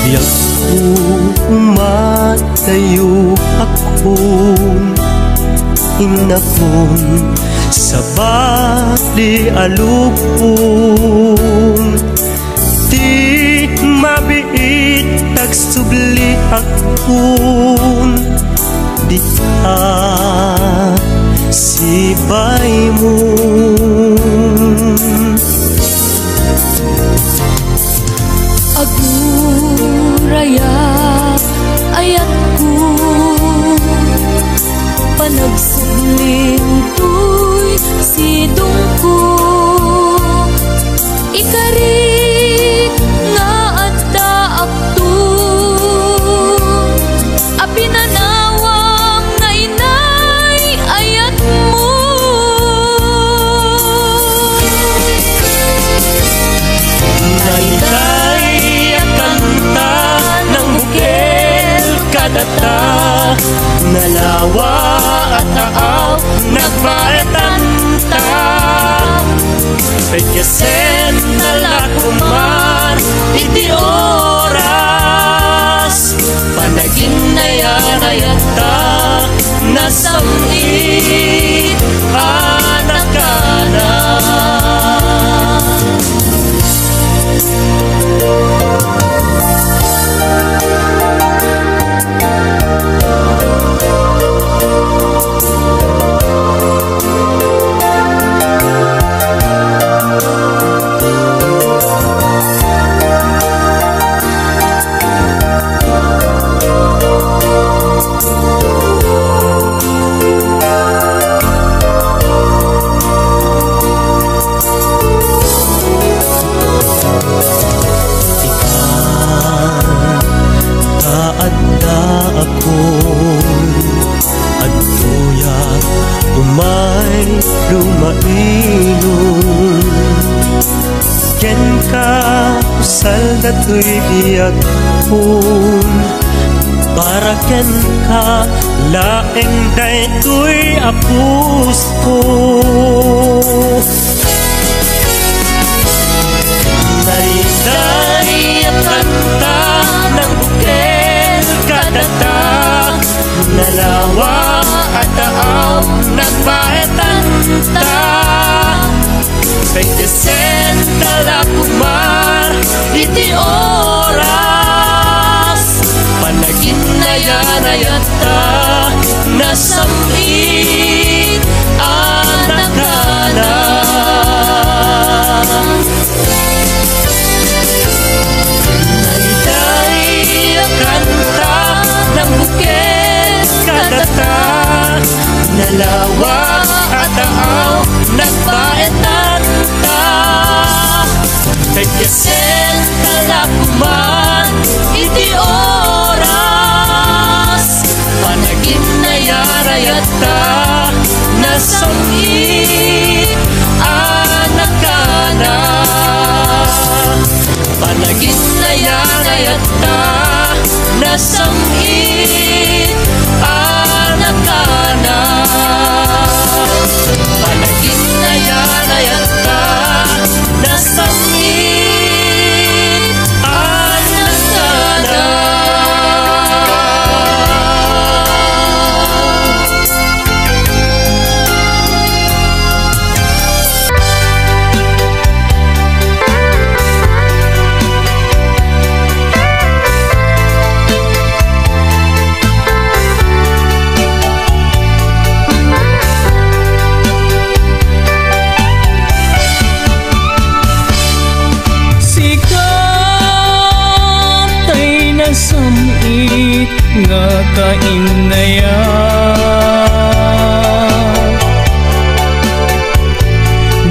Tiyak ko umatayo akong inakong sa bali alupong. Di mabiit tagsubli akong dita sibay mo. Aguraya ayat ko panagsubling tuy sidong ko ikarit nga adda akto apinanawang nga inay ayat mo. Naitay ang kanta ng bukel kadata, nalawa at taaw nagbaetanta. Pagkasen nalakuman iti oras, panaging nayanayata nasamit anak ka na. Umay lumailon ken ka usal datoy biyak pun para ken ka laeng daytoy apus ko. Nariday at kanta ng bukel kadata, nalawa at taaw nagbaetanta. Pagkasen talakumar iti oras, panagin na yanayata nasamit anak ka na. Nariday ang kanta ng bukel kadata, nalawa at taaw nagbaetanta. Pagkasen talakuman iti oras, panagin na yarayata nasamit anak ka na. Panagin na yarayata nasamit anak ka na. Panagin na yanayata nasamit anak ka na. Samit nga kainayan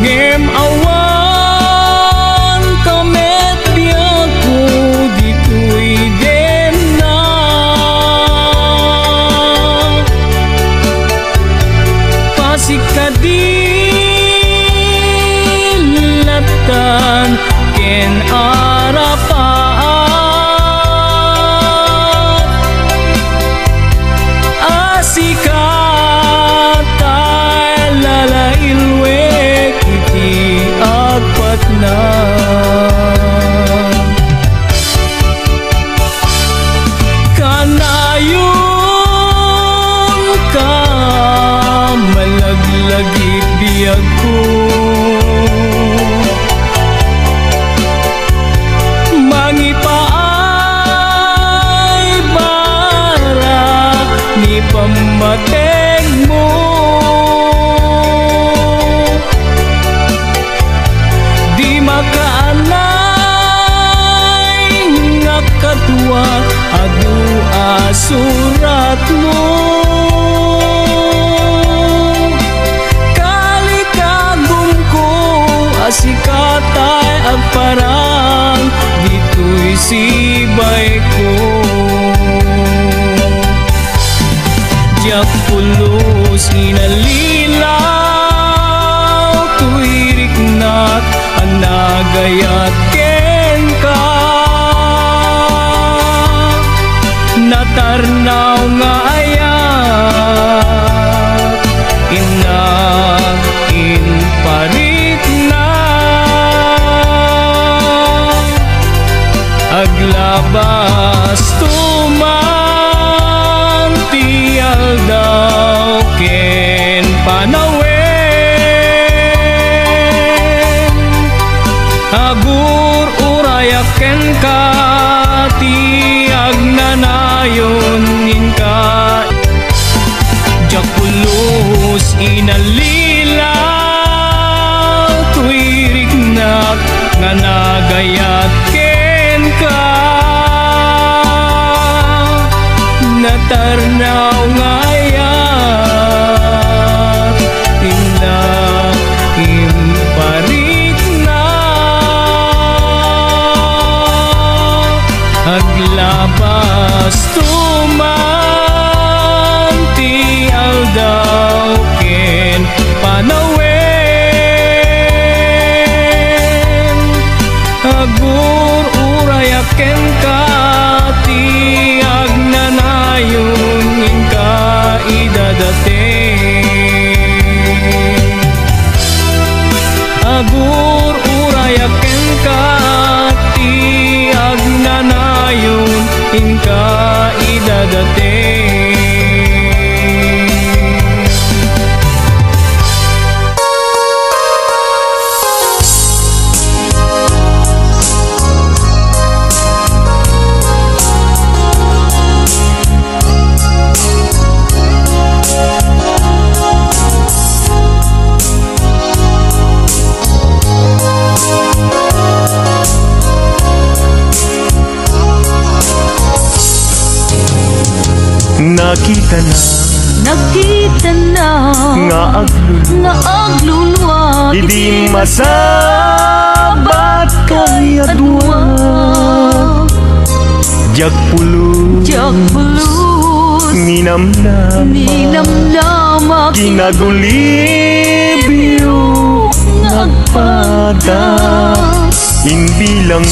ngem awan kamet biyak ko dito'y demna. Pasikadilatan ken arapan Asika kadwa adu asurat mo. Kalikagum ko asikatay agparang dito'y sibay ko. Diyak pulos inalilaw tuwirik na't anagayat ken ka. Natarnaw nga ayat inag inparit na aglabas tuman tial daw ken panawen. Agur urayak ken ka tiag nanayon inka. Jakulos inalilaw tuwirik nak nga nagayat ken ka. Natarnaw nga ayat inag imparit na aglabas tuman tial daw ken panawen. Agur urayak ken ka tiag nanayon inka idadate. Agur urayak ken ka tiag nanayon inka idadate. Nakita na nga aglulwa Idi masabat kay adwa. Jak pulus minamnama kinagulibyo nagpada. Inbilang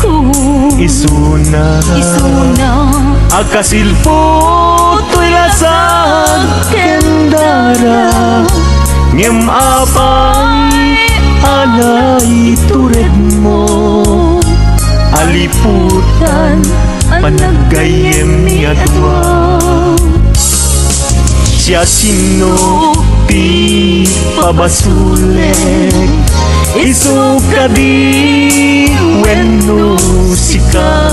ko isuna akasilpo to'y lasag kendara. Ngem apay alay tured mo aliputan panagayem ni adwa. Siya sino ti pabasulek isuka di wenno sika.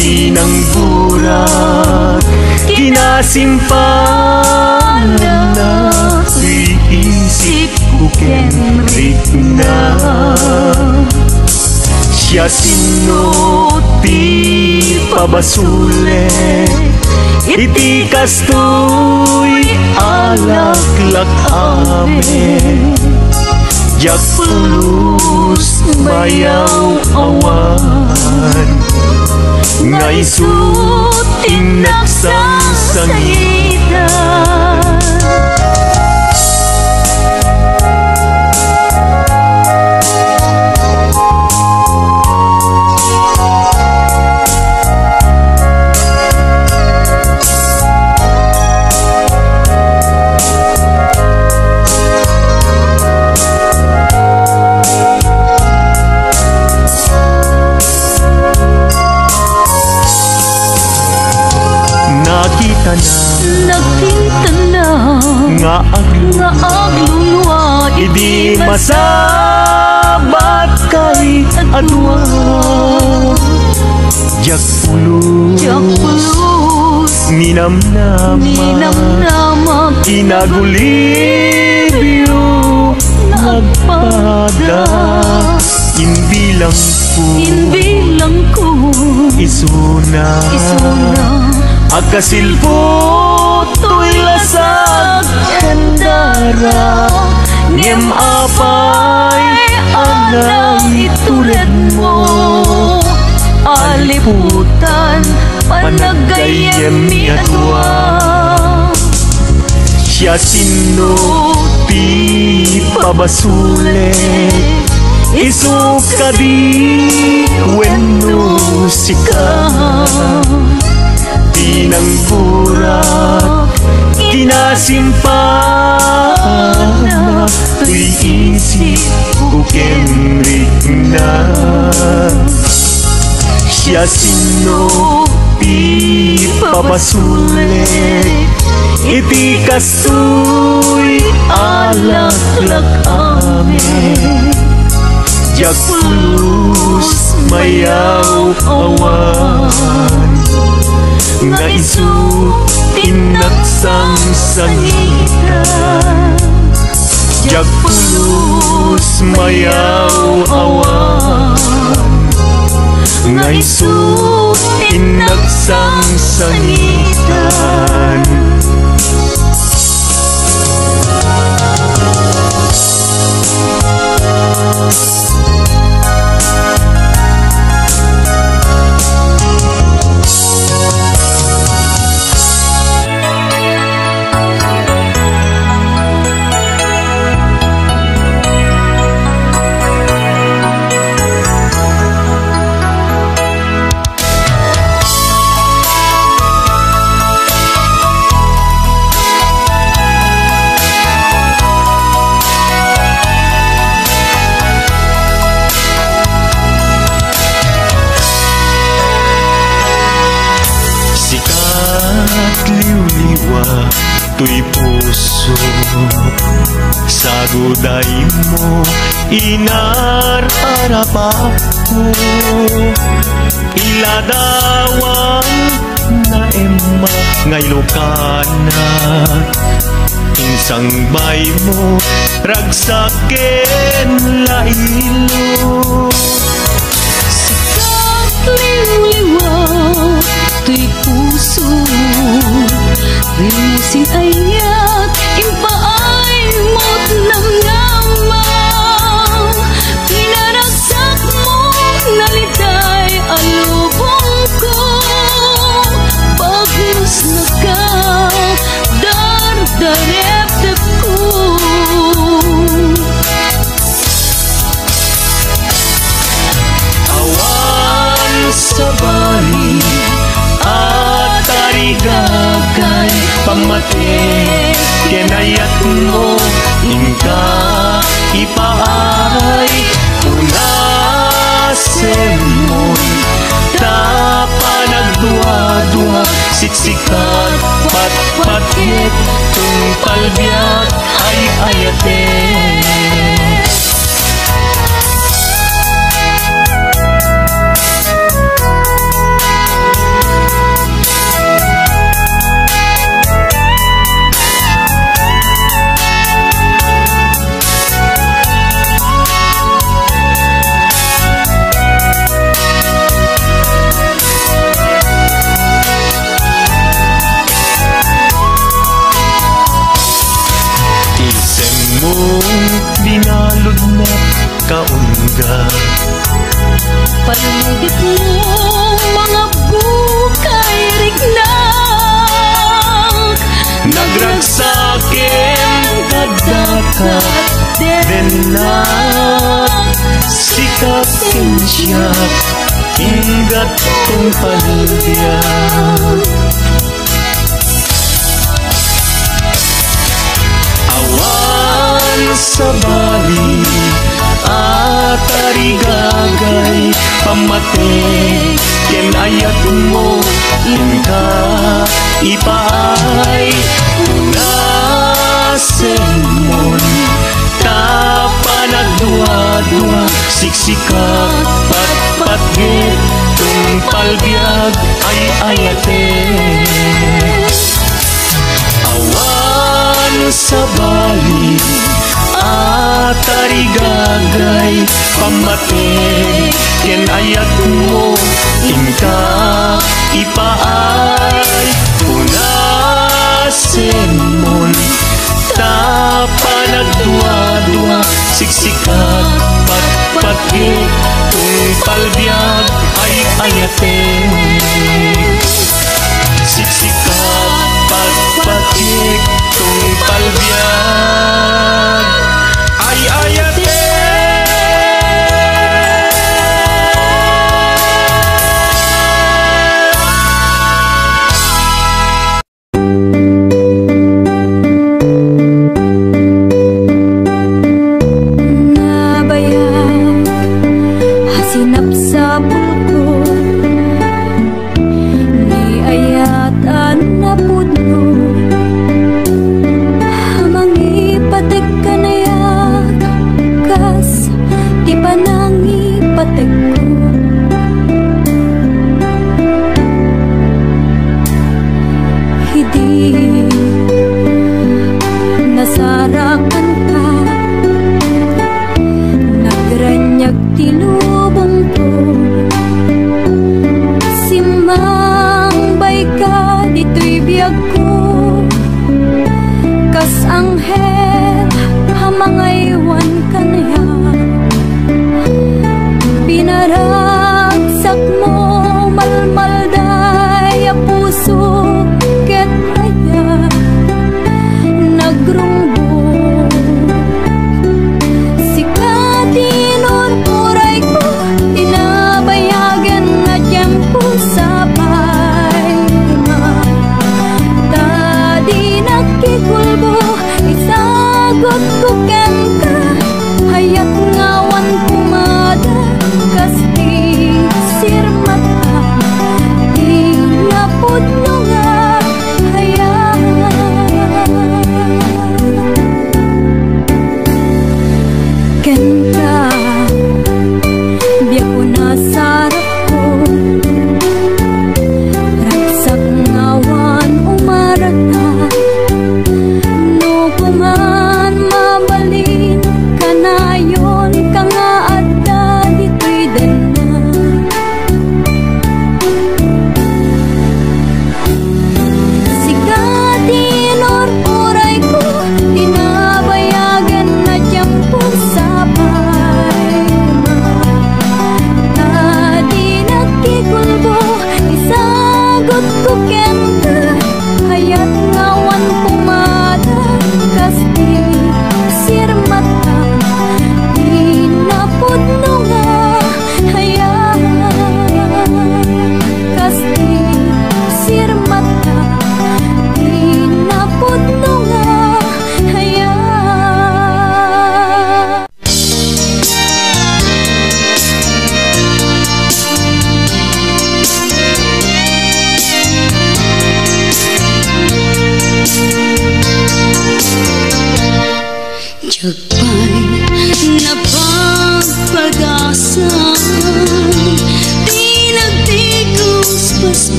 Pinangburat kinasimpanan na iisip ko kenrik na. Siya sino ti pabasulek iti kastoy alaklak amen. Jak pulus bayaw awan nga isut tinagsangitan. Nakita na nga aglulwa idi masabat kay adwa. Jak pulus minamnama kinagulibyo nagpada. Inbilang ko Isuna Agkasilpo to'y lasag Handara Ngem apay Anang itulad mo Aliputan Panagayem mi adwa Siya sino ti pabasulit Isuka di wenno sika Tinanggurak kinasimpana Tuy isip kukenrik na Siya sino ti papasulit Iti kastoy alaklak amin Jak pulus mayaw awan Nga isu tinaksang sangitan Jak pulus mayaw awan Nga isu tinaksang sangitan Tuy puso sa guday mo inararap ako Iladawan na ema ngay lokana Insang bay mo ragsaken lailo Sikat liw-liwa Tuy puso Rimusin ayat Impaay mo't namnamaw Pinaragsak mo Nalitay alubong ko Pagnos na ka Dardarep-dep ko Awan sa bali at tarigagay Pamate kinayat mo Ingka ipaay Unasen mo'y Tapa nagdua-dua Siksikat pat-patit Tung palbiyak ay ayate Dinalod na kaungga Palugit mo mga bukay rignak Nagragsakin kadakat denak Sikatin siya Ingat kong palibyan Sa bali at tarigagay Pamate kinayat mo Inka ipaay Unasen mon Tapa nagdua-dua Siksikat pat-patgit Tung palbiag ay ayate Awan sa bali at tarigagay pamating ken ayat mo inka ipaay punasen mon tapanagdua-dua siksikat patpatgit tung palbiag ay ayaten siksikat patpatgit tung palbiag ay ayaten.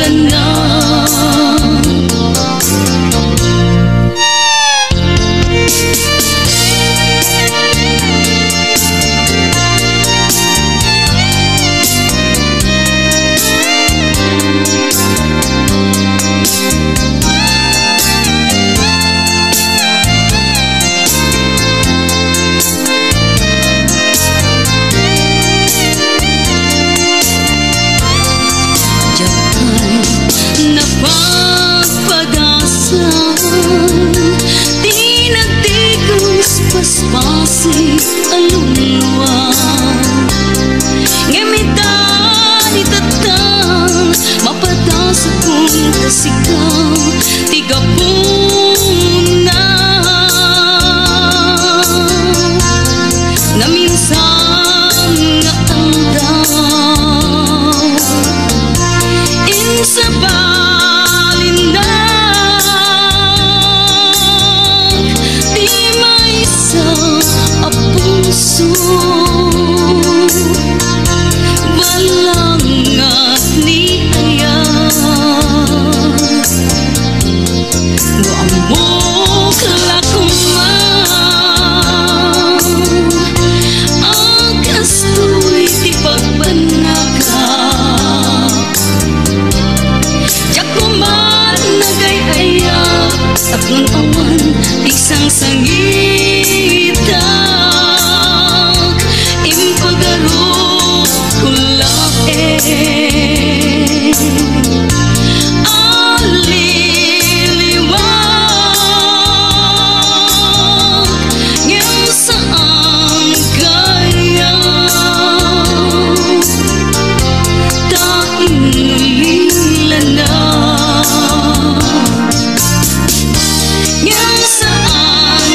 lần nào paspasi aluluwang ngemitan itatang mapatas akong kasikaw tigapuna na minsan nga andaw insa balindag di maisa a puso balangat ni ayat wa mo kalakuman ang kastoy di pagbanaga jakuman nagay-aya akong awan isang sangitak impagaro kulae aliliwag ngem saan kaya tainulilana ngem saan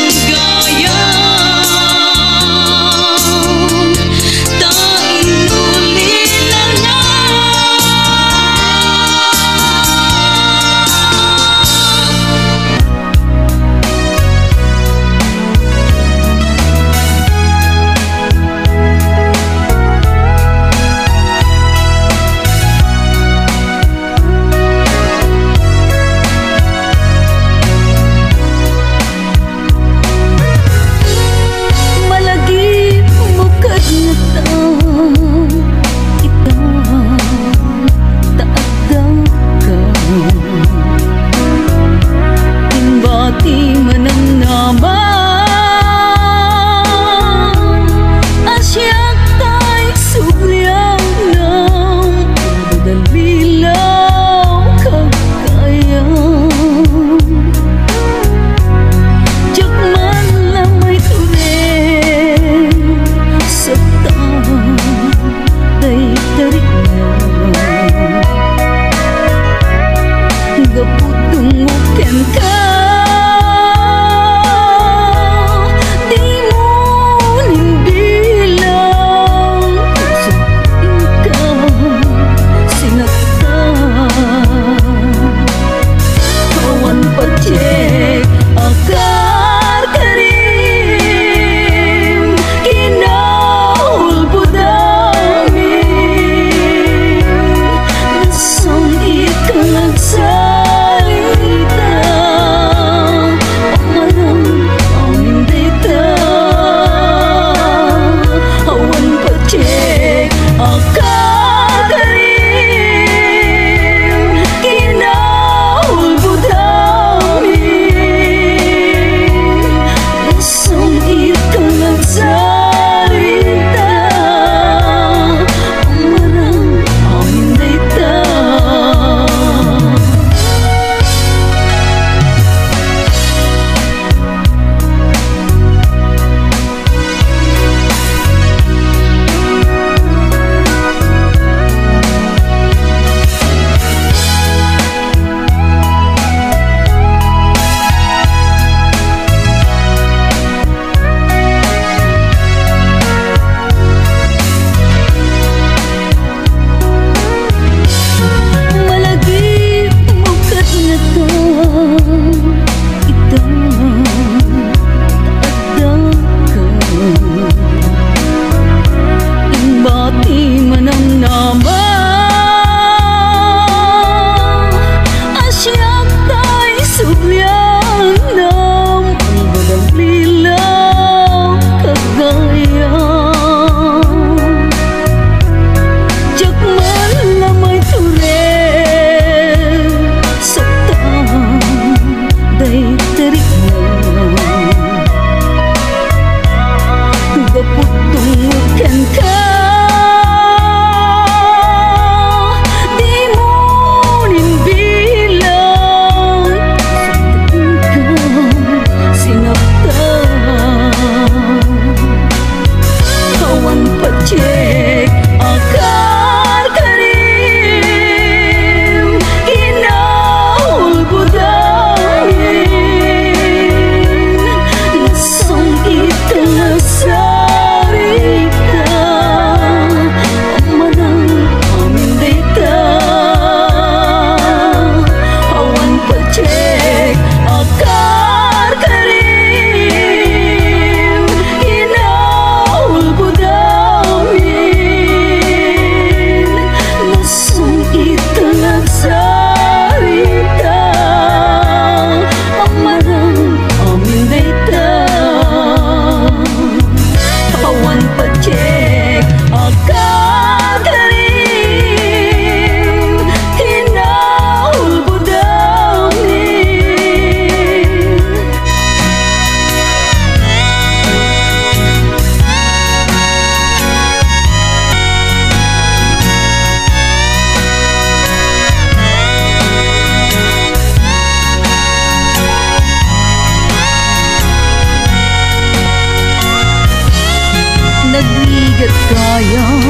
ket kayang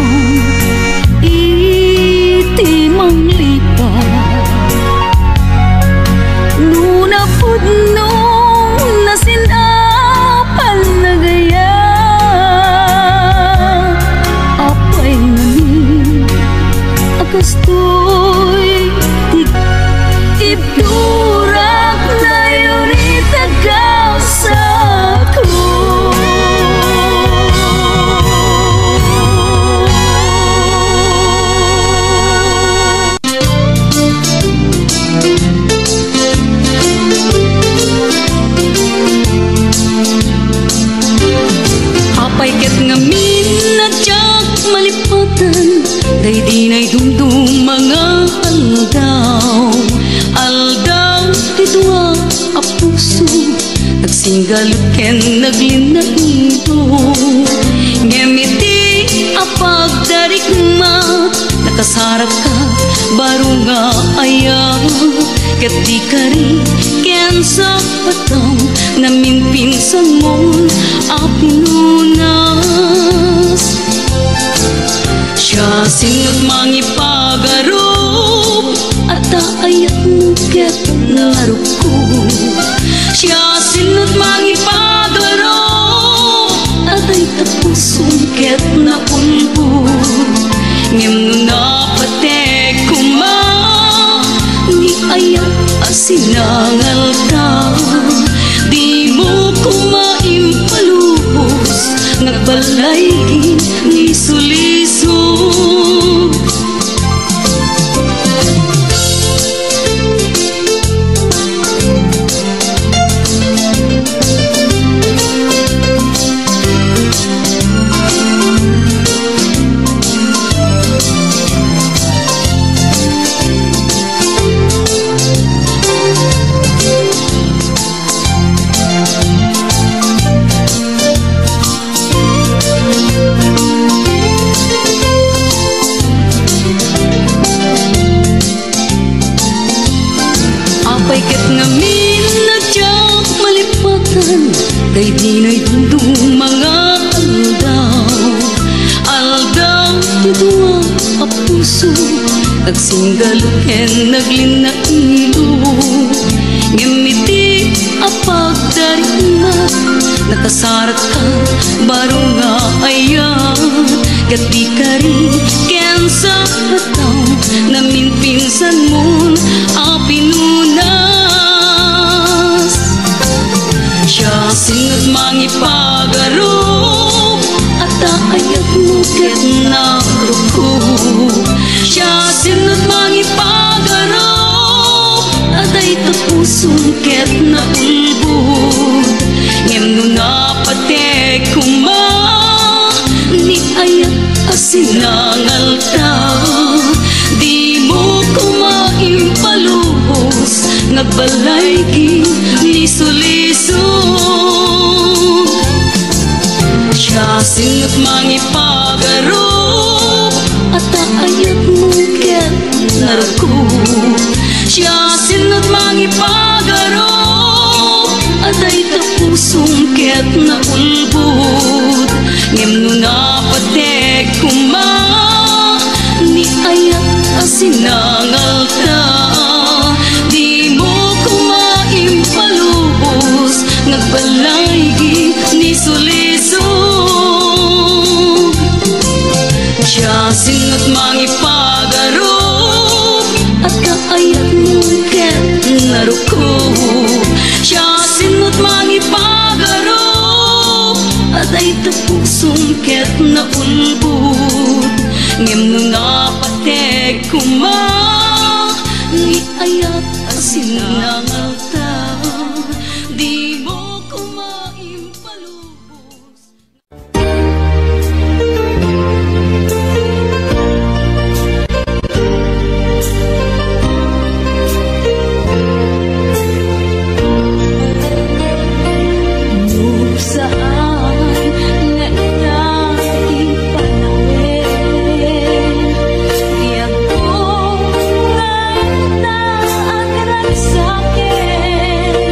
iti manglipat nuna pudnong nasinapal na gaya apay ngamin akastoy ibdurak na yunita ka sa ko. Apay ket ngamin na tiyak malipatan day di na'y dumdum mga aldaw tidwa a puso nagsinggalut ken naglinaido ngemiti a pagdarigma nakasarap ka baro nga aya ket di kari ken sa pataw namin pinsan mo a pinunas siya sinut mangipagarop at ayat mo ket naruko siya sinut mangipagarop at ay tapusong ket napunbo ngem na patek kuma ni ayat asinangal ka di mo kumaimpalubos nagbalay ni suliso. Day di na'y dundong mga aldaw tidwa a puso nagsinggalut ken naglinaido ngemiti a pagdarigma nakasarat ka baro nga aya ket di kari ken sa pataw namin pinsan mo a pinunas siya sinut mangipagarop at ayat mo ket naruko siya sinut mangipagarop at ay tapusong ket naulbod ngem nuna patek kuma ni ayat asinangal ka di mo kumaimpalubos nagbalay ni suliso siya sinut mangipagarop at ayat mo ket naruko siya sinut mangipagarop at ay tapusong ket naulbod ngem nuna patek kuma ni ayat asinangal ka di mo kumaimpalubos nagbalay ni suliso siya sinut mangipagarop at kaayat mo ket naruko siya sinut mangipagarop at ay tapusong ket naulbod ngem nuna patek kuma ni ayat asinangal ka di mo kumaimpalubos. Sakit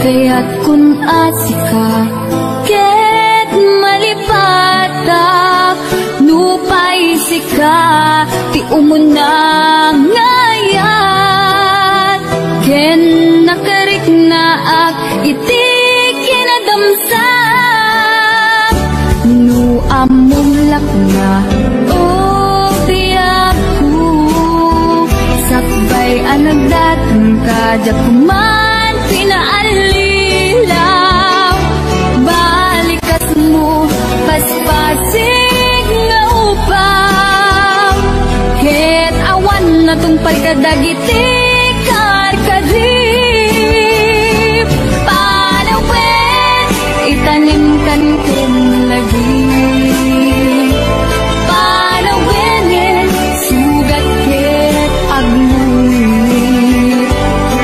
kaya't kun asika ket malipatak nupay sika ti umunang ngayat ken nakarik na ak iti kinadamsak nu amulak na o tiyag ko sakbay anagdatang kadyak kuman pinaalilaw balikas mo paspasig nga upaw ket awan na tong pagkadagiti karkadip panawin itanim kan ken lagi panawin sugat ket agluit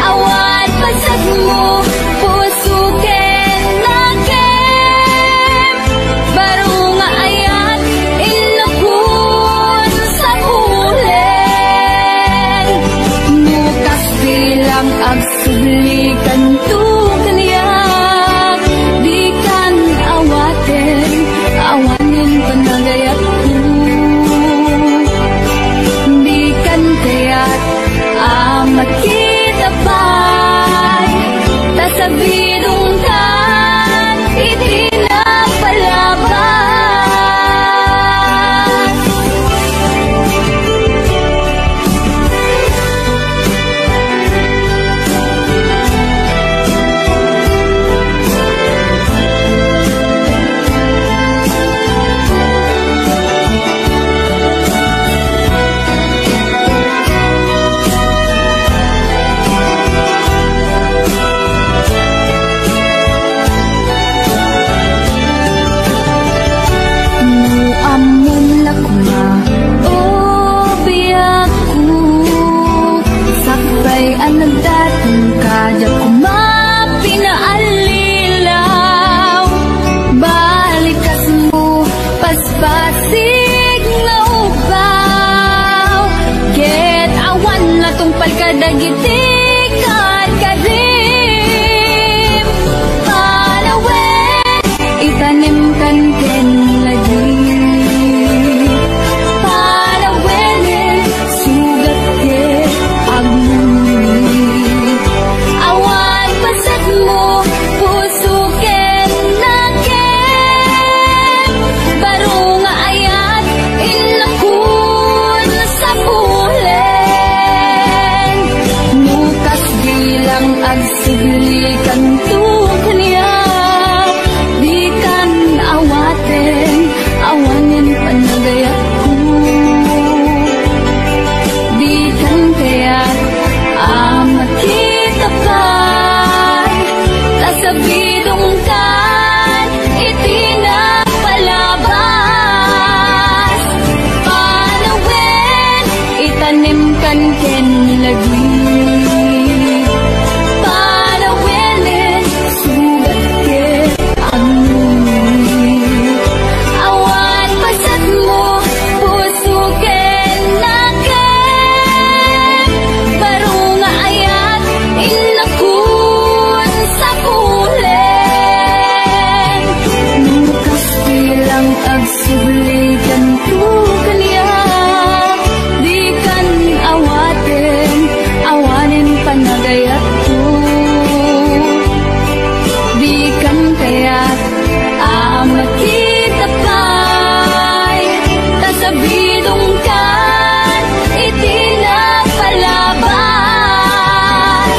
awan pasag mo puso ken nakem baro nga ayat inakun sa ulen nukas bilang agsublikan tu kaniyak di kan awaten awanin panagayat ko di kan kaya't makita pa'y tasabidong kan itinapalaban amulak na o biyak ko sakbay anagdatang kadyak kumapinaalilaw balikas mo paspasig nga upaw ket awan na tong palkadagiti karkadim panawin itanim kan ken lagi agsublikan tu kaniya di kan awaten awanin panagayat ko di kan kaya't makita pa'y tasabidong kan itinapalabas panawin itanim kan ken lagi agsublikan tu kaniya di kan awaten awanin panagayat ko di kan kaya't makita pa'y tasabidong kan itinapalaban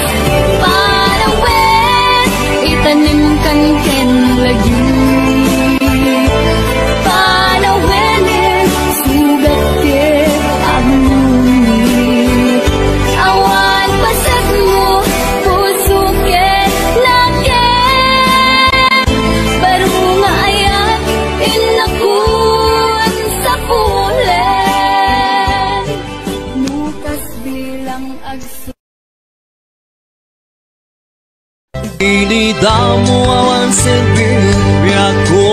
panawin itanim kan ken lagi Inidamo awan servirya ko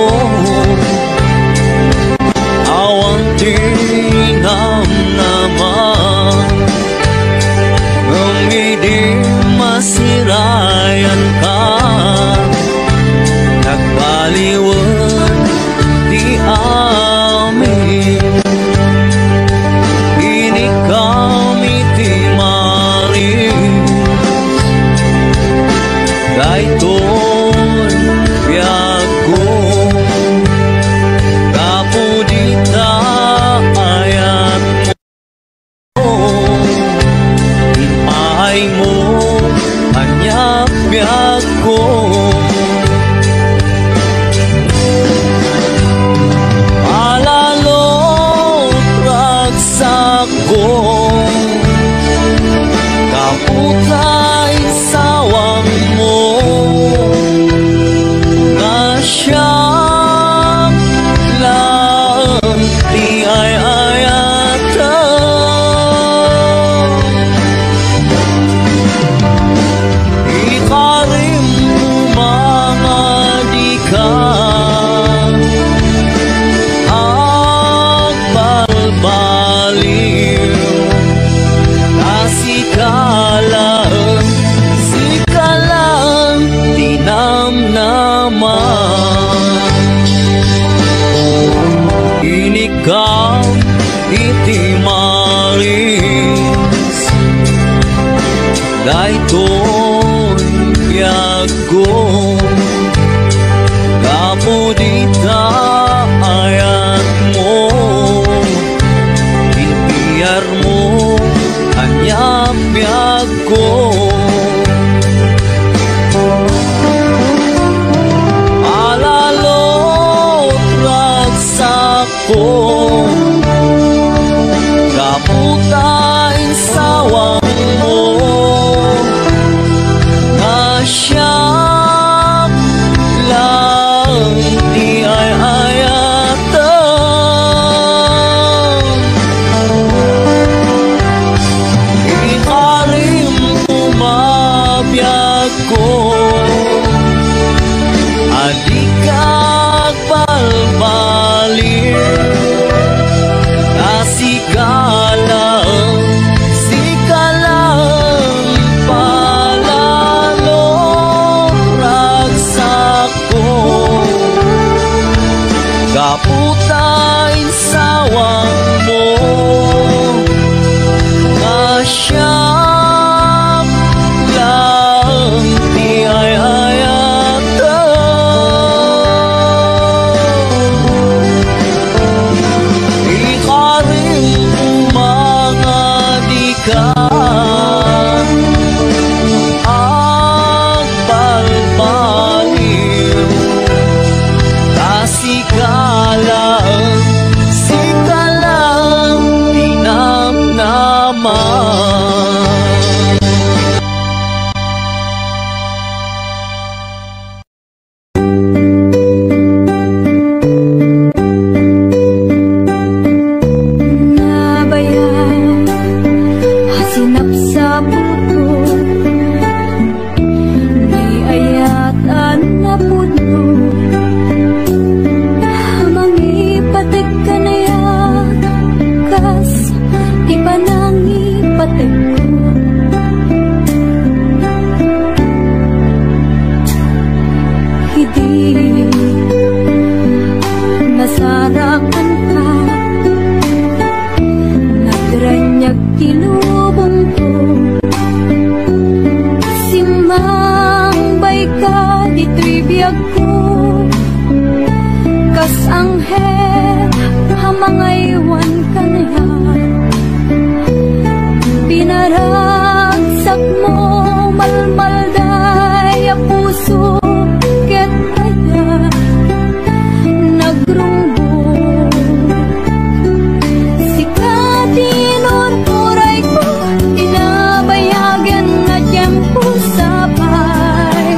awan tinam naman ng hindi masirayan ka daytoy biag ko kapudita ayat mo ipahay mo anyap biag ko kaputay sawang mo na siyang lang di ay ayatan ikarim mga di ka agbalbaliw sikalang tinamnaman inikam iti maris daytoy biag ko kapudita ayat mo pinpiyar mo anyap biag ko alalot ragsak ko kaputay sawang mo na siyang lang di ay ayatan ikarim umabiyag ko adikag balbaliw sikalang palalo ragsak ko kaputay sawang mo na siyang lang di ay ayatan ikarim mga di ka agbalbaliw sikalang tinamnaman Nabayan, hasinap sa puto, di ayatan na puno. Mangipatig ka na yan, kas di pa nangipatig ko. Hindi nasarakan ka nagranyag tinubong ko simbay ka di tribiyag ko kas anghel hamangaywan ka na yan pinaragsak mo malmalday a puso ket kaya nagrunggo sikatinor puray ko inabayagan na tiyempo sabay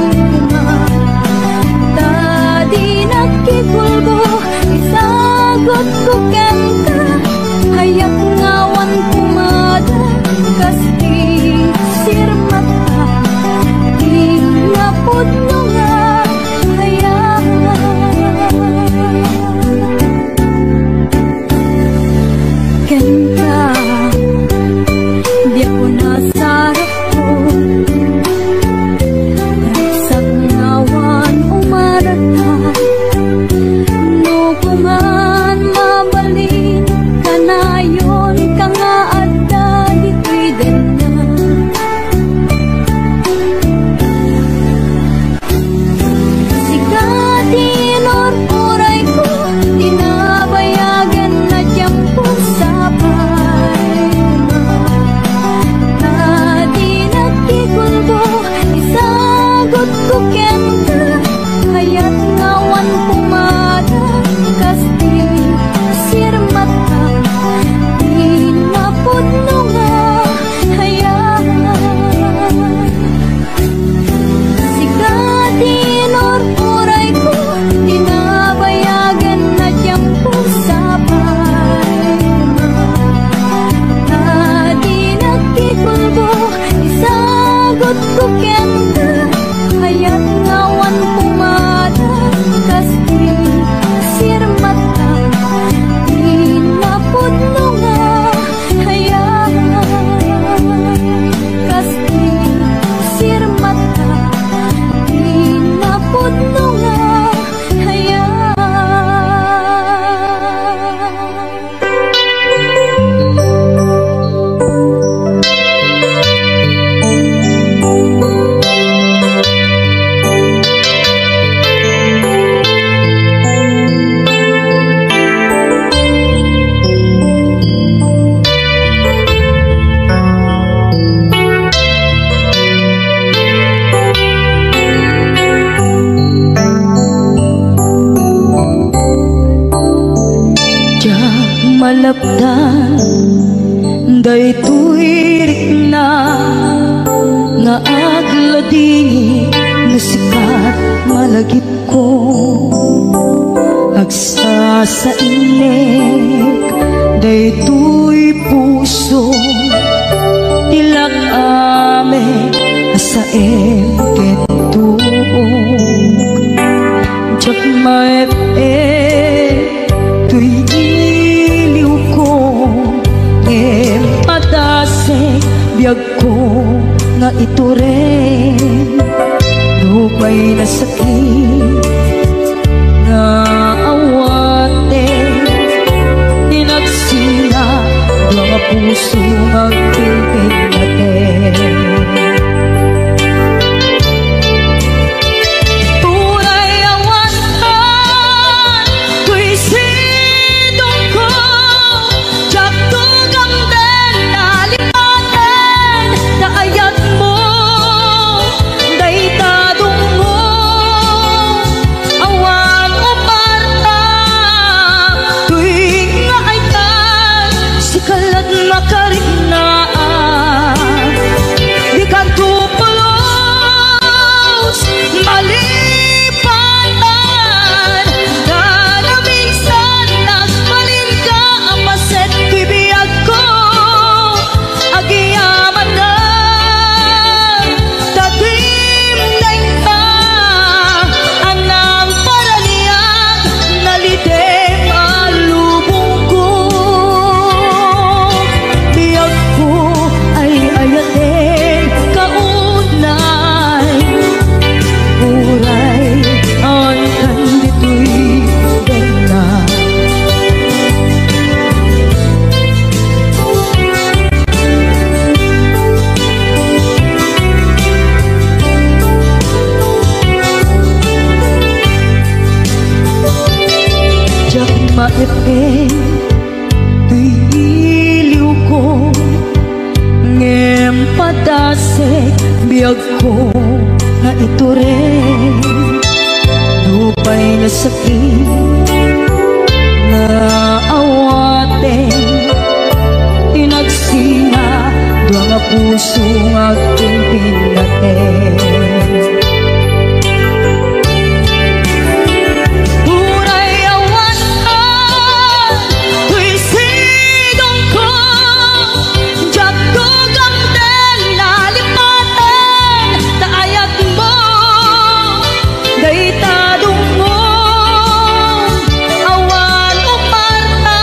tadi nakikulbo isagot ko kenta hayak ngawan pumada kas di sirmata ladini nga sikat malagip ko agsa sa inek daytoy puso tilak ame asaem ketuog jak maep tuy iliw ko patase biyag ko nga ito rin lupay na sakit na awate inagsina mga puso magpipin natin tunay awasan tuy sidong ko jak tugang den nalipaten na ayat mo daytadong mo awan mo parta tuwing nga ay tan sikalat makariknaan di ka tupulos malipatan na minsan nagbalin ka ang paset bibiyag ko agiyaman na tatim na ita anang paralian nalitem alubong ko biyag ko ay ayatin kaunay uray ang kandito'y ganda jak maepeng tuy iliw ko ngem patasek biyag ko nga ito rin lupay na sakit na awate inagsina doa nga puso nga aking pinaten uray awasan tuy sidong ko jak tugang den nalipaten na ayat mo daytadong mo awan mo parta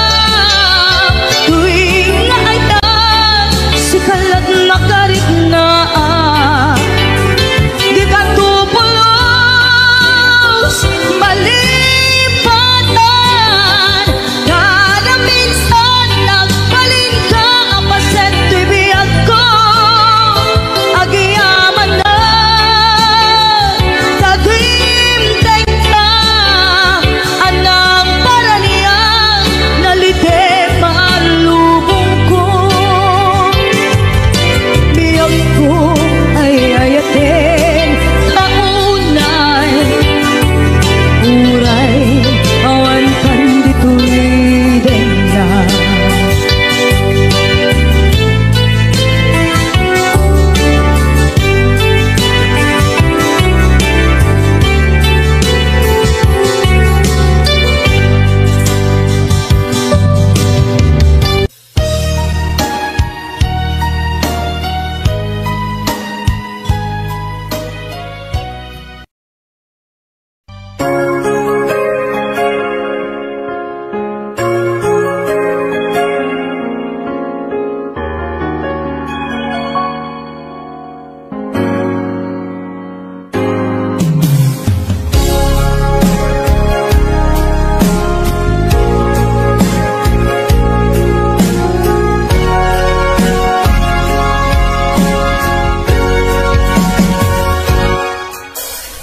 tuwing nga ay tan sikalat makariknaan di ka tupulos malipatan kada minsan nagbalin ka ang paset bibiyag ko agiyaman na tagimdeng na anang paralian nalitem alubong ko biyag ko ay ayatin taunay uray awan kandito'y denda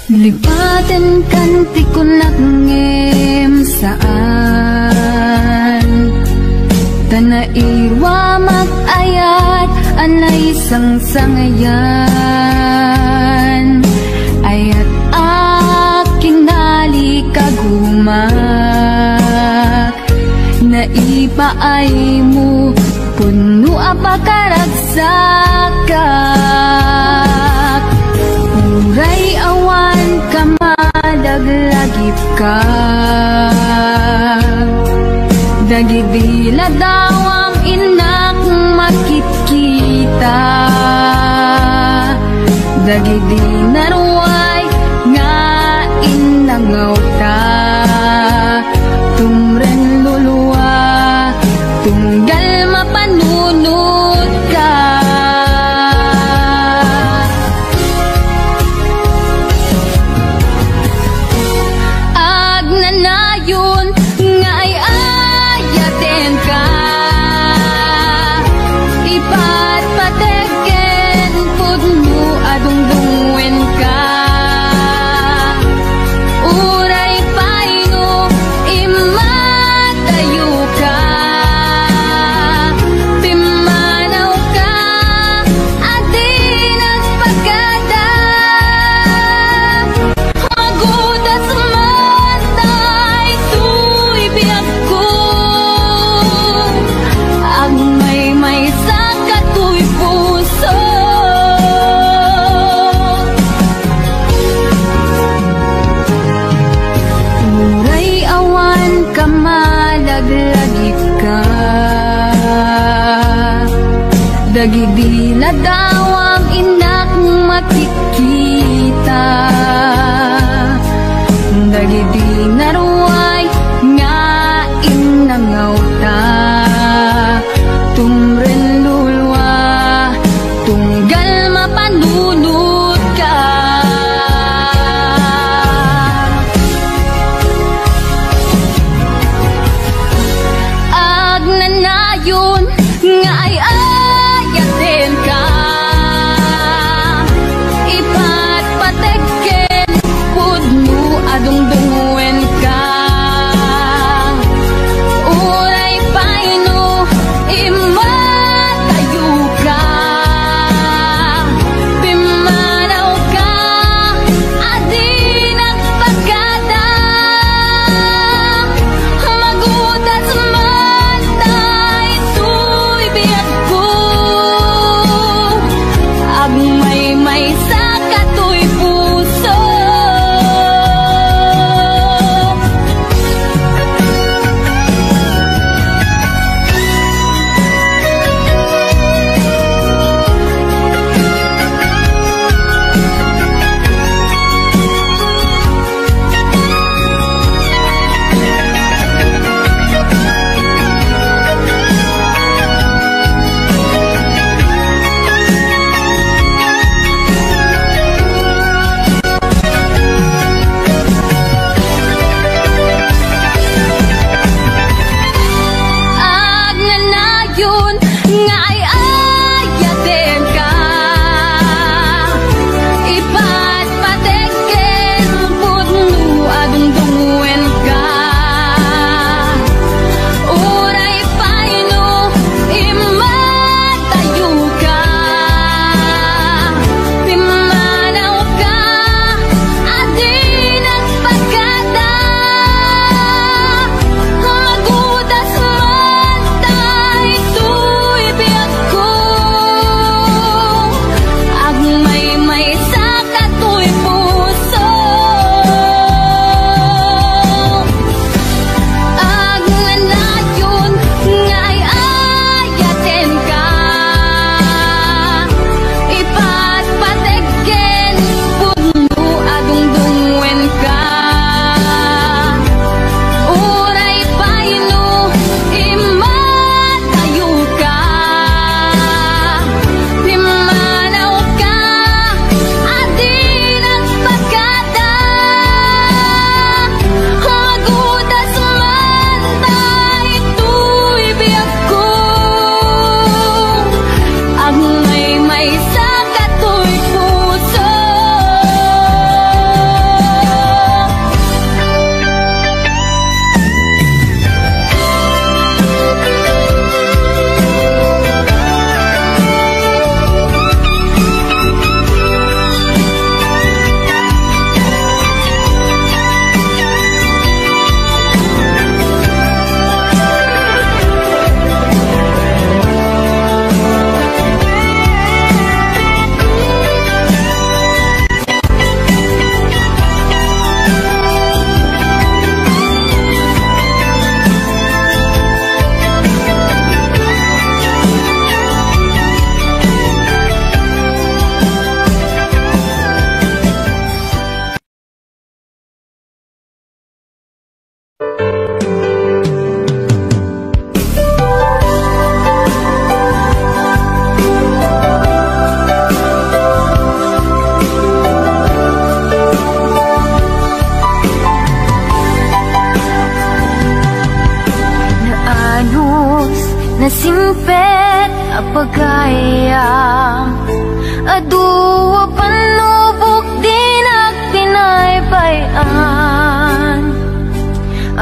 lipaten kanti ko nakngem saan tanairwa magayat anay sangsangayan ayat aking nalikagumak naipaay mo puno apakaragsak lagip ka. Dagidila daw ang inak makikita. Dagidi naruay nga inangaw ta. Tumren luluwa, tunggal mapanunod ka. Agnanayon nga ay ayaten ka. Ipatpateken pud mo adungdungwen ka. Uray paino imatayo ka. Timanaw ka adi nagpagada. Magudas matay tuy biyak ko. Ang may sakat tuy puso. Uray awan ka malaglagip ka. Dagidila daw ang inak makikita. Dagidi naruay nga inangaw ta. Tumren lulwa, tunggal mapanunod ka. Agnanayon nga ay ayaten ka.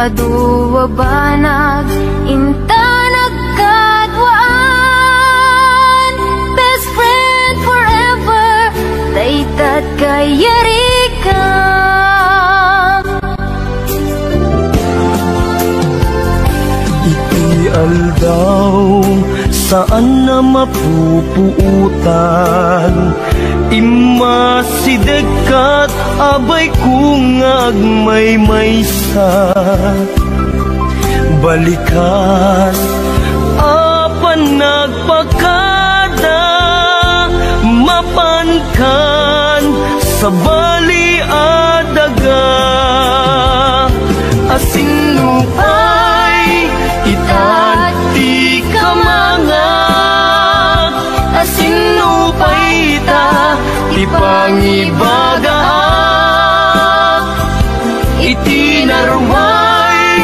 Aduwa banag inta nagkadwaan, best friend forever, daytat kayari ka. Iti aldaw saan na mapupuutan, imasidekat abay kung agmay-maysa. Balikas apan nagpakada, mapankan sa bali adaga. Asinupay itati kamangak, asinupay ita ipangibagaak. Iti narway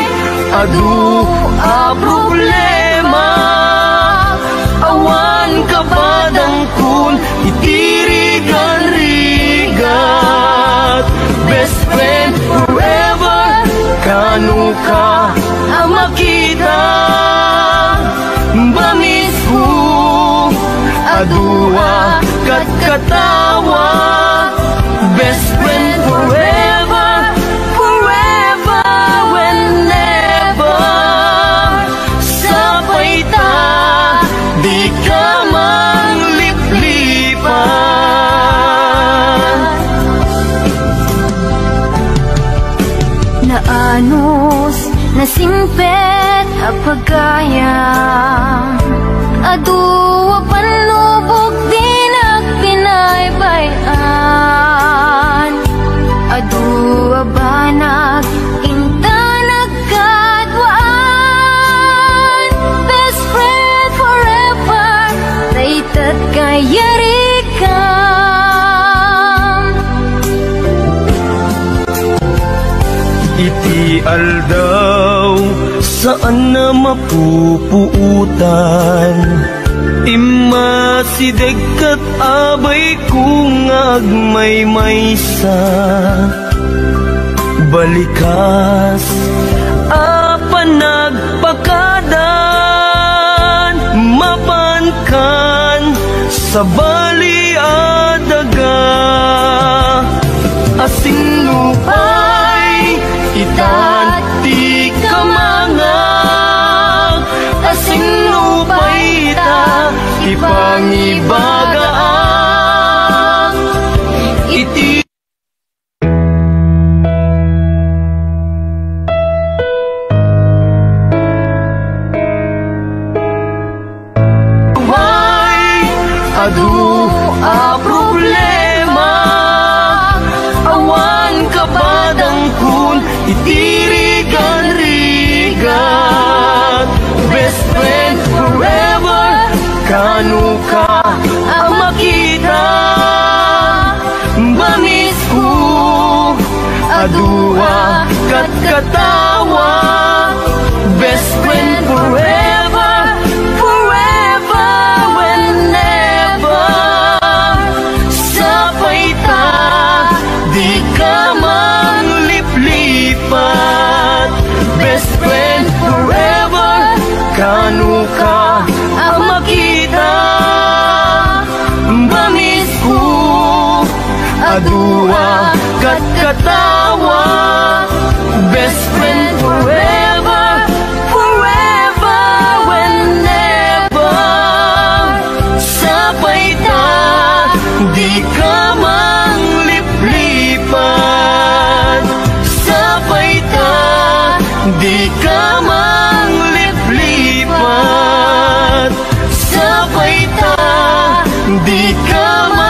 adu a problema, awan kabadang kun itirigan-rigat. Best friend forever, kanu ka ang makita. Bamisku adua kat katawa, best friend forever, forever, whenever. Sabay ta, di ka mangliplipan. Naanos nasingpet apagayam, aduwa panlubog din ang pinaybayan. Aduwa banag inta nagkadwaan, best friend forever, daytat kayari ka. Iti aldaw saan na mapupuutan, imasidekat abay kung agmay-maysa. Balikas apan nagpakadan, mapankan sa bali adaga. Asinupay itati kamangak, asinupay ita ipangibagaak. Iti adu a problema, awan kabadang kun itirigan-rigan. Best friend forever, kanu ka ang makita. Bamisku adua kat katawa, best friend forever, forever, whenever. Sabay ta, di ka mangliplipat. Best friend forever, kanu ka ang makita. Bamisku adua kat katawa, best friend forever, forever, whenever. Sabay ta, di ka mangliplipan. Sabay ta, di ka mangliplipan. Sabay ta, di ka mangliplipan.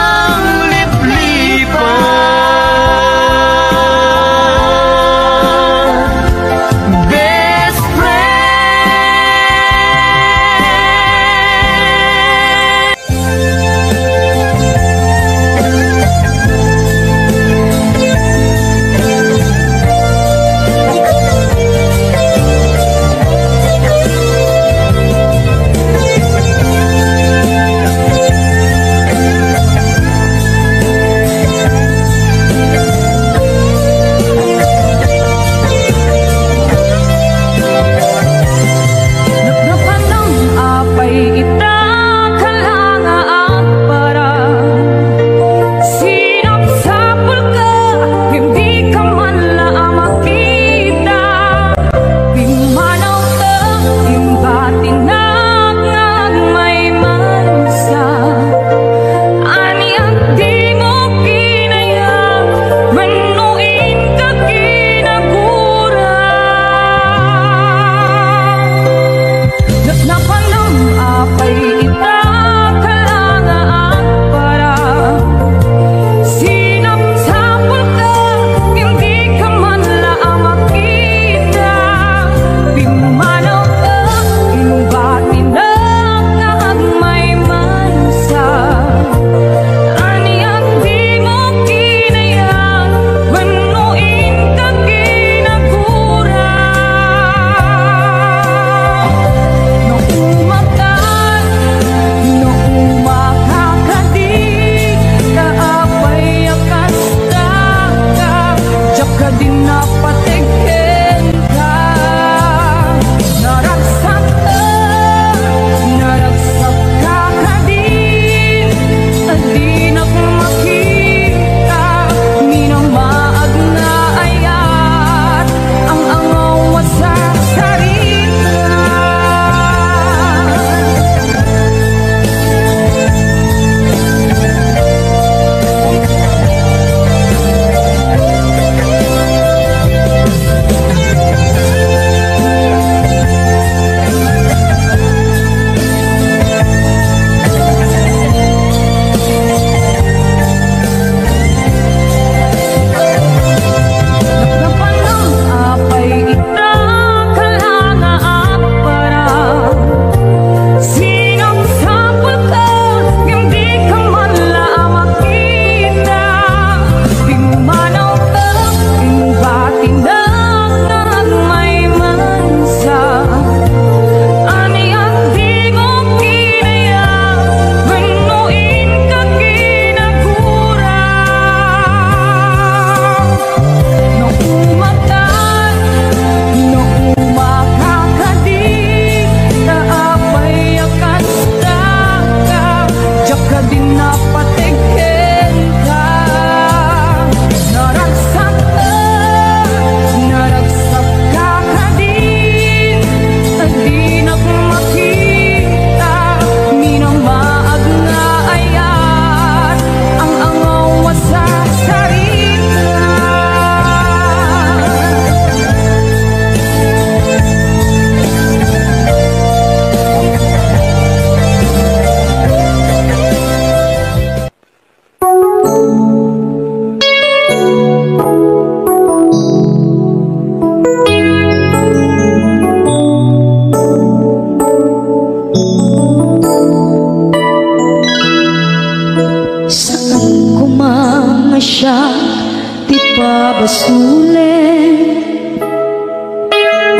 di pabasulit.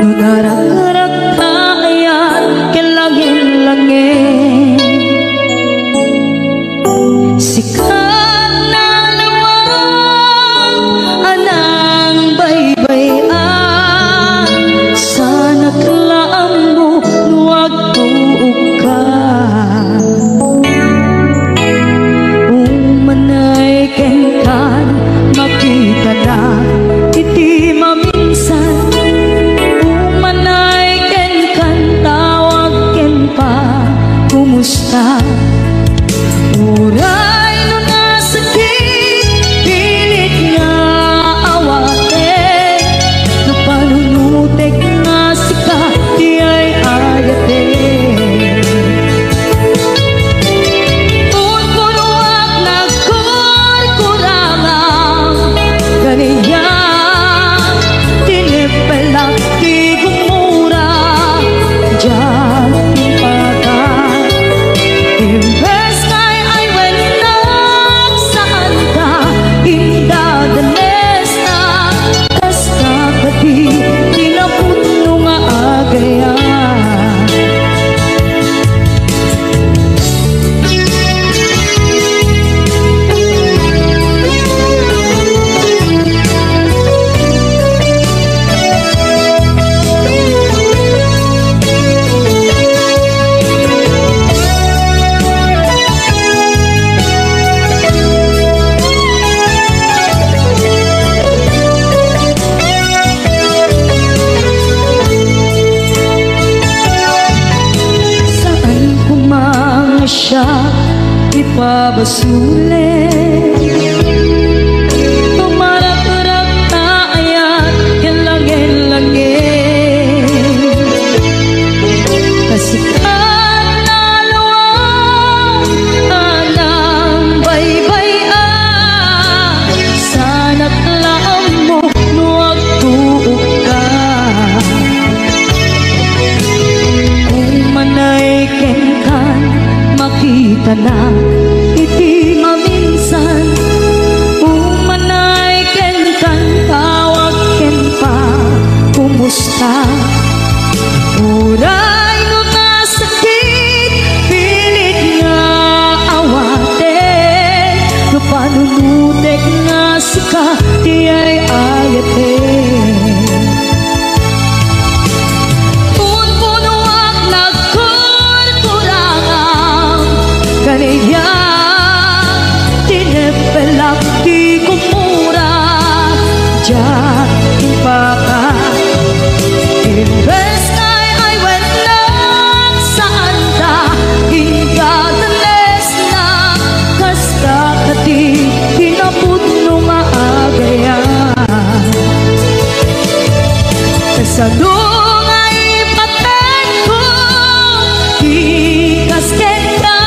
Nudarak-darak kayan kelangin-langin. Sikat na naman anang baybayan. Sana't laang mo nuwag tuog ka. Umanay kenkan makita na iti maminsan. Umanay kenkan tawag ken pa kumusta. Uray no nasakit pilit nga awate. No panunutek nga sika di ay ayate. Punpunuak nagkurkurangang ganiya. Tinipelak di gumura diyan pata. Imbes kay ay wenag saan ka indadanes na. Kas kakati tinapuno nga agaya. Saan kumanga siya ipabasulit. Tumarak-rak na ayan yan langin-langin. Kasikat na luwang anang baybayan. Sana't laang mo nuwag tuog ka. Umanay kenkan makita na iti maminsan. Umanay kenkan tawag ken pa kumusta. Uray no nasakit pilit nga awate. No panunutek nga sika di ay ayate. Punpunuak nagkurkurangang ganiya. Tinipelak di kumura diyan paka. Imbes kay ay wenag saan ka indadanes na. Kas kakati tinapuno nga agaya. Kasadong ay paten ko ikas kenda.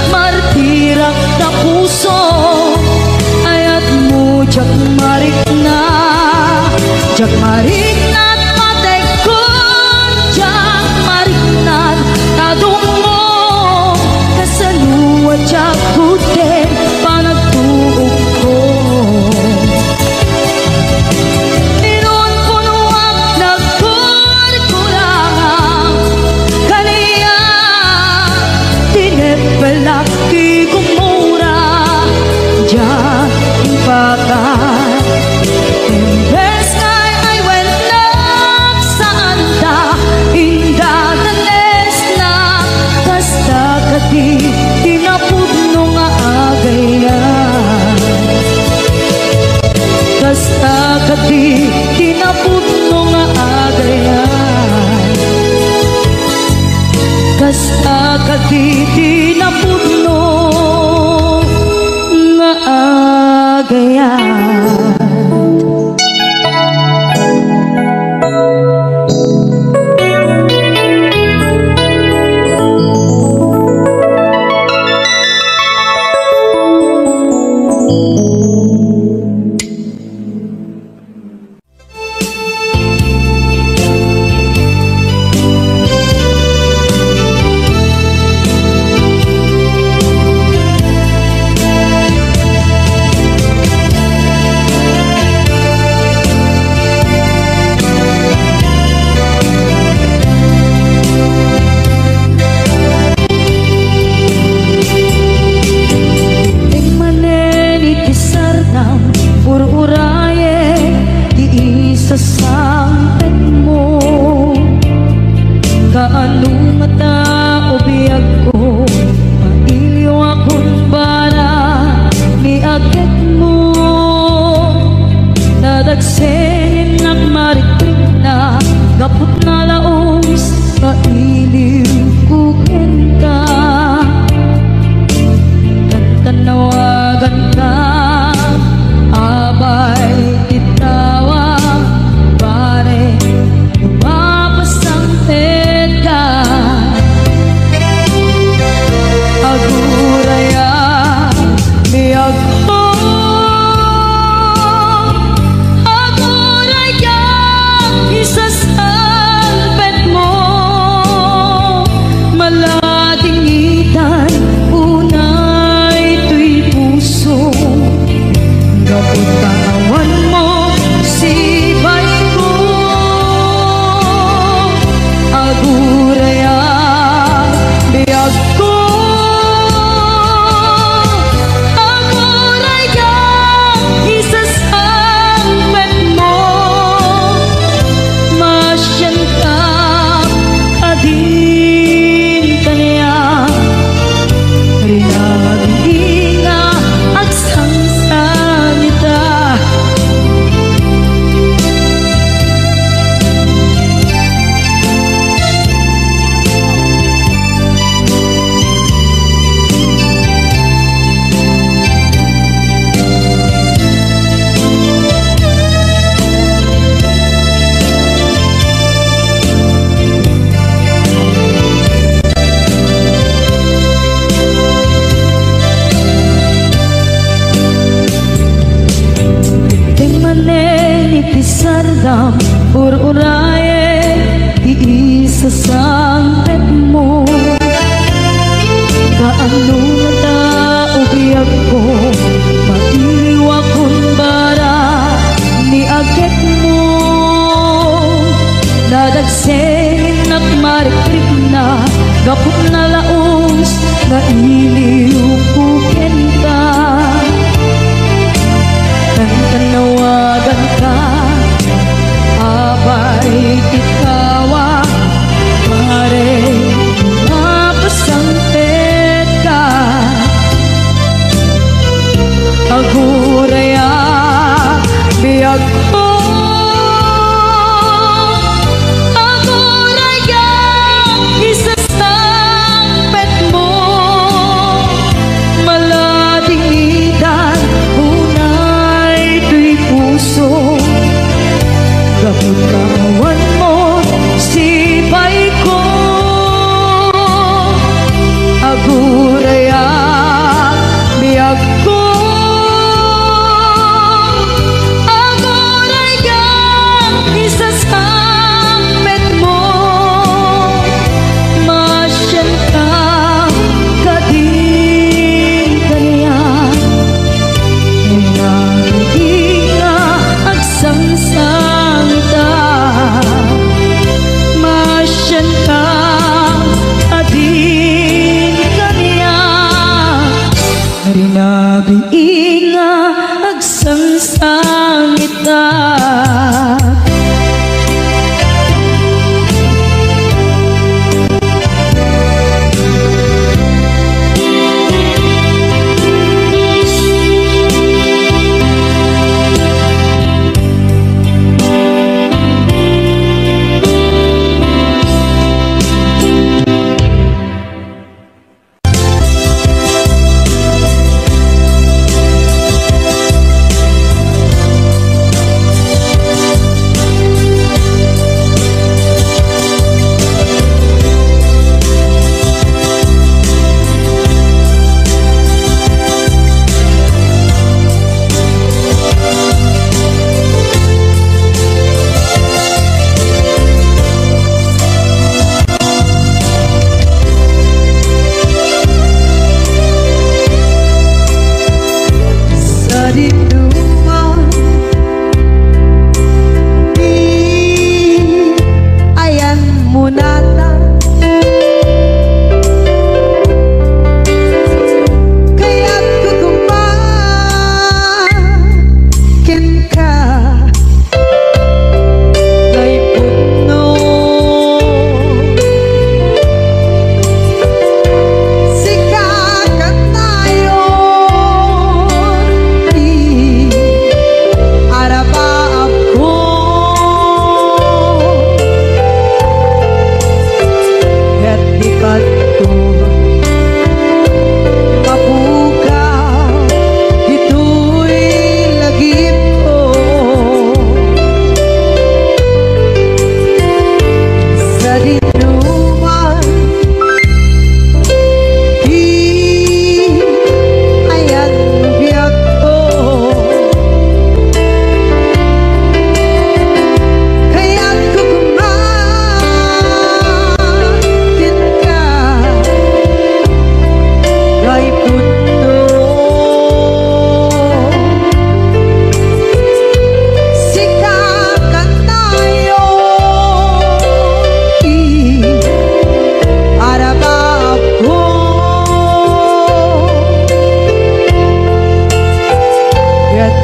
Martirak na puso ayat mo jak marik na. Jak marik na't patek ko. Jak marik na't tadungo. Kasaluwa jak kuten panagtuog ko. Pinunpunuak nagkurkurangang ganiya. Tinipelak di gumura diyan pata. Imbes kay ay wenag saan ka indadanes na. Kas kakati tinapuno nga agaya. Kas kakati tinapuno nga agaya. Kas kakati tinapuno nga agaya. Nadagsen nagmarikrik na gapot na laos kailiw kuken ka. Tanawagan ka abay titawa pare mapasangpet ka. Aguraya biyag mo, aguraya isasangpet mo, maladingitan unay tuy puso. Kapuntawan mo si bay ko, aguraya biyag ko, aguraya isasangpet mo, masyan ka adin kanya rinaging nga agsangsangita. Sardam ur-uraye iisasangpet mo, kaano na ubiyag ko maiwa kun bara ni aget mo. Nadagsen nagmarikrik na gapot na laos na iliw kuken ka. Tanawagan ka abay titawa pare mapasangpet ka.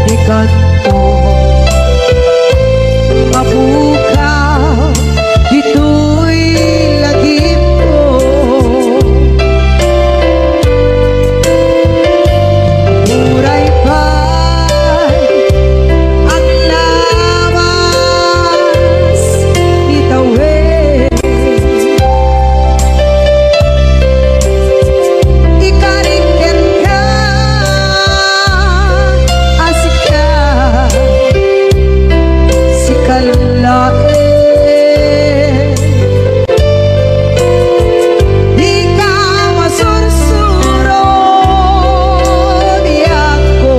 ikanto mapukaw dito'y lagim ko. Muray pa'y ang lawas itawid. Ikariken ka asika si kalulain. Di ka masursuro di ako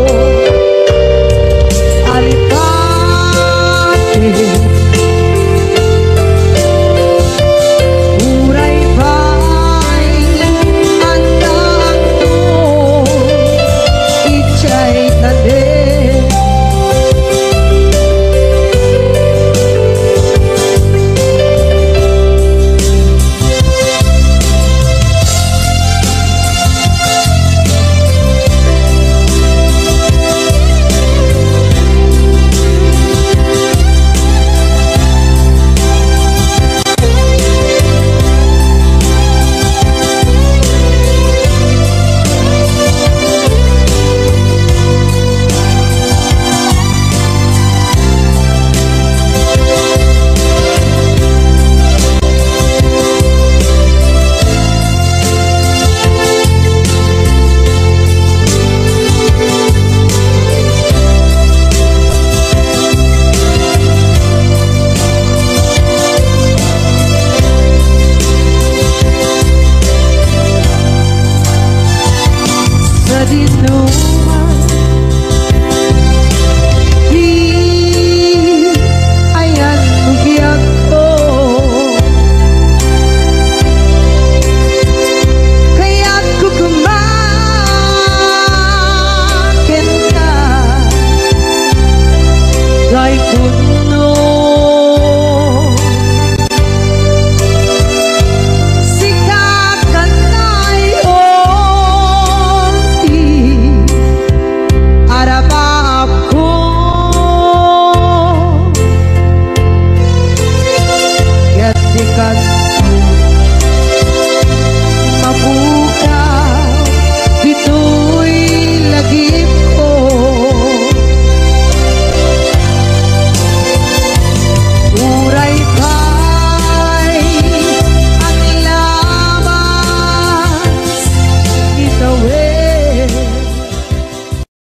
alipate. Muray pa'y ang takto ichay tanin. Sa dinuman di ayan bugyan ko, kaya't kukumakin ka kay puno. Sikat kanay onti araba ako yat ikat mapu